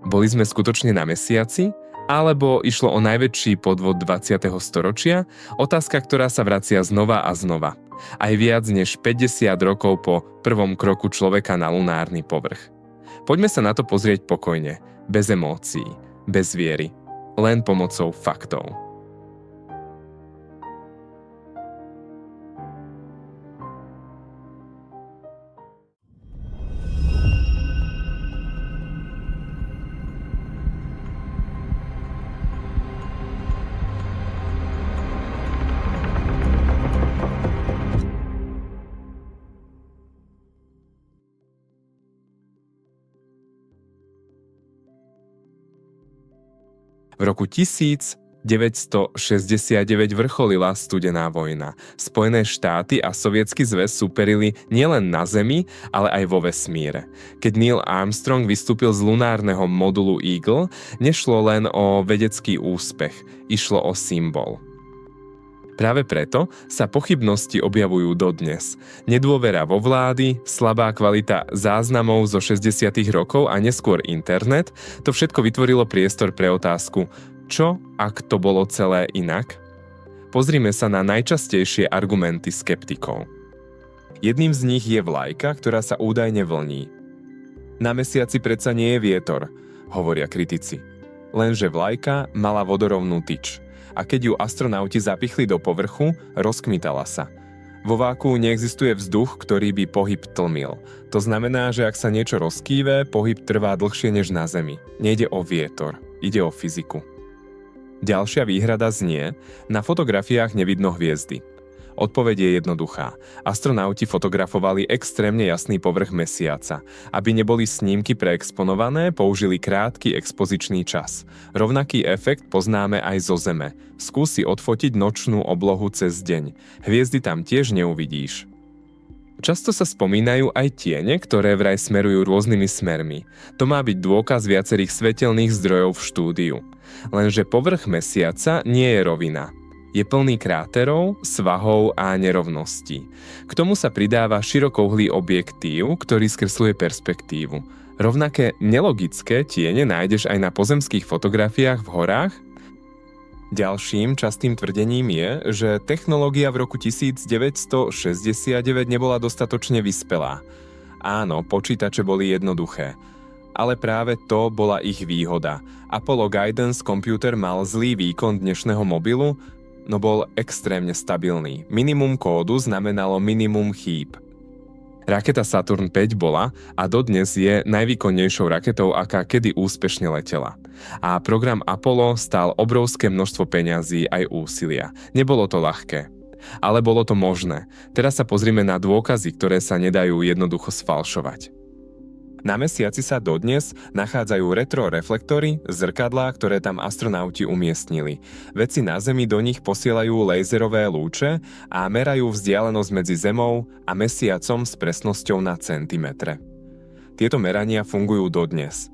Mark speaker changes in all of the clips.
Speaker 1: Boli sme skutočne na mesiaci? Alebo išlo o najväčší podvod 20. storočia? Otázka, ktorá sa vracia znova a znova. Aj viac než 50 rokov po prvom kroku človeka na lunárny povrch. Poďme sa na to pozrieť pokojne, bez emócií, bez viery, len pomocou faktov. V roku 1969 vrcholila studená vojna. Spojené štáty a Sovietsky zväz súperili nielen na Zemi, ale aj vo vesmíre. Keď Neil Armstrong vystúpil z lunárneho modulu Eagle, nešlo len o vedecký úspech, išlo o symbol. Práve preto sa pochybnosti objavujú dodnes. Nedôvera vo vlády, slabá kvalita záznamov zo 60. rokov a neskôr internet, to všetko vytvorilo priestor pre otázku, čo ak to bolo celé inak? Pozrime sa na najčastejšie argumenty skeptikov. Jedným z nich je vlajka, ktorá sa údajne vlní. Na mesiaci predsa nie je vietor, hovoria kritici. Lenže vlajka mala vodorovnú tyč. A keď ju astronauti zapichli do povrchu, rozkmitala sa. Vo vákuu neexistuje vzduch, ktorý by pohyb tlmil. To znamená, že ak sa niečo rozkýve, pohyb trvá dlhšie než na Zemi. Nejde o vietor, ide o fyziku. Ďalšia výhrada znie, na fotografiách nevidno hviezdy. Odpoveď je jednoduchá. Astronauti fotografovali extrémne jasný povrch mesiaca. Aby neboli snímky preexponované, použili krátky expozičný čas. Rovnaký efekt poznáme aj zo Zeme. Skúsi odfotiť nočnú oblohu cez deň. Hviezdy tam tiež neuvidíš. Často sa spomínajú aj tiene, ktoré vraj smerujú rôznymi smermi. To má byť dôkaz viacerých svetelných zdrojov v štúdiu. Lenže povrch mesiaca nie je rovina. Je plný kráterov, svahov a nerovností. K tomu sa pridáva širokouhlý objektív, ktorý skresluje perspektívu. Rovnaké nelogické tiene nájdeš aj na pozemských fotografiách v horách. Ďalším častým tvrdením je, že technológia v roku 1969 nebola dostatočne vyspelá. Áno, počítače boli jednoduché. Ale práve to bola ich výhoda. Apollo Guidance Computer mal zlý výkon dnešného mobilu, no bol extrémne stabilný. Minimum kódu znamenalo minimum chýb. Raketa Saturn V bola a dodnes je najvýkonnejšou raketou, aká kedy úspešne letela. A program Apollo stál obrovské množstvo peňazí aj úsilia. Nebolo to ľahké. Ale bolo to možné. Teraz sa pozrime na dôkazy, ktoré sa nedajú jednoducho sfalšovať. Na mesiaci sa dodnes nachádzajú retroreflektory, zrkadlá, ktoré tam astronauti umiestnili. Vedci na Zemi do nich posielajú laserové lúče a merajú vzdialenosť medzi Zemou a mesiacom s presnosťou na centimetre. Tieto merania fungujú dodnes.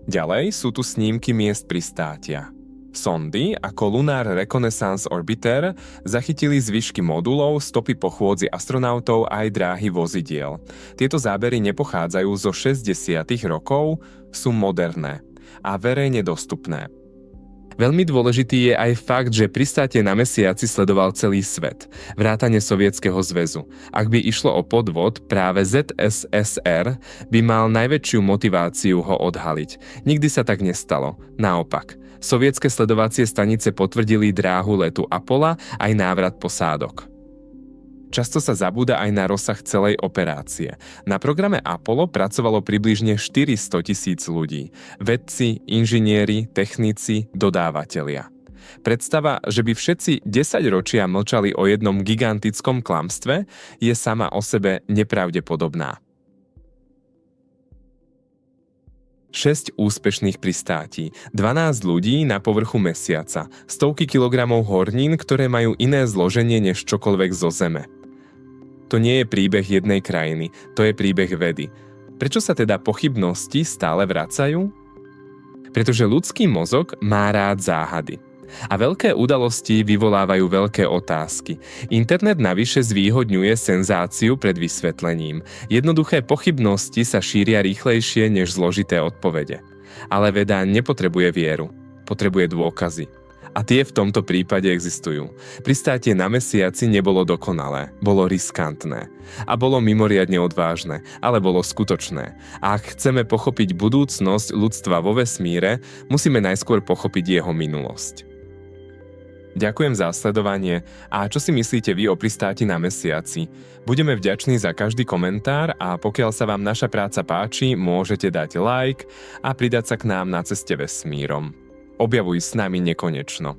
Speaker 1: Ďalej sú tu snímky miest pristátia. Sondy ako Lunar Reconnaissance Orbiter zachytili zvyšky modulov, stopy po chôdzi astronautov aj dráhy vozidiel. Tieto zábery nepochádzajú zo 60. rokov, sú moderné a verejne dostupné. Veľmi dôležitý je aj fakt, že pristátie na mesiaci sledoval celý svet, vrátane Sovietskeho zväzu. Ak by išlo o podvod, práve ZSSR by mal najväčšiu motiváciu ho odhaliť. Nikdy sa tak nestalo, naopak. Sovietske sledovacie stanice potvrdili dráhu letu Apollo aj návrat posádok. Často sa zabúda aj na rozsah celej operácie. Na programe Apollo pracovalo približne 400 000 ľudí. Vedci, inžinieri, technici, dodávateľia. Predstava, že by všetci 10 ročia mlčali o jednom gigantickom klamstve, je sama o sebe nepravdepodobná. 6 úspešných pristátí, 12 ľudí na povrchu mesiaca, stovky kilogramov hornín, ktoré majú iné zloženie než čokoľvek zo Zeme. To nie je príbeh jednej krajiny, to je príbeh vedy. Prečo sa teda pochybnosti stále vracajú? Pretože ľudský mozog má rád záhady. A veľké udalosti vyvolávajú veľké otázky. Internet navyše zvýhodňuje senzáciu pred vysvetlením. Jednoduché pochybnosti sa šíria rýchlejšie než zložité odpovede. Ale veda nepotrebuje vieru, potrebuje dôkazy. A tie v tomto prípade existujú. Pristátie na mesiaci nebolo dokonalé, bolo riskantné. A bolo mimoriadne odvážne, ale bolo skutočné. A ak chceme pochopiť budúcnosť ľudstva vo vesmíre, musíme najskôr pochopiť jeho minulosť. Ďakujem za sledovanie a čo si myslíte vy o pristáti na mesiaci? Budeme vďační za každý komentár a pokiaľ sa vám naša práca páči, môžete dať like a pridať sa k nám na ceste vesmírom. Objavuj s nami nekonečno.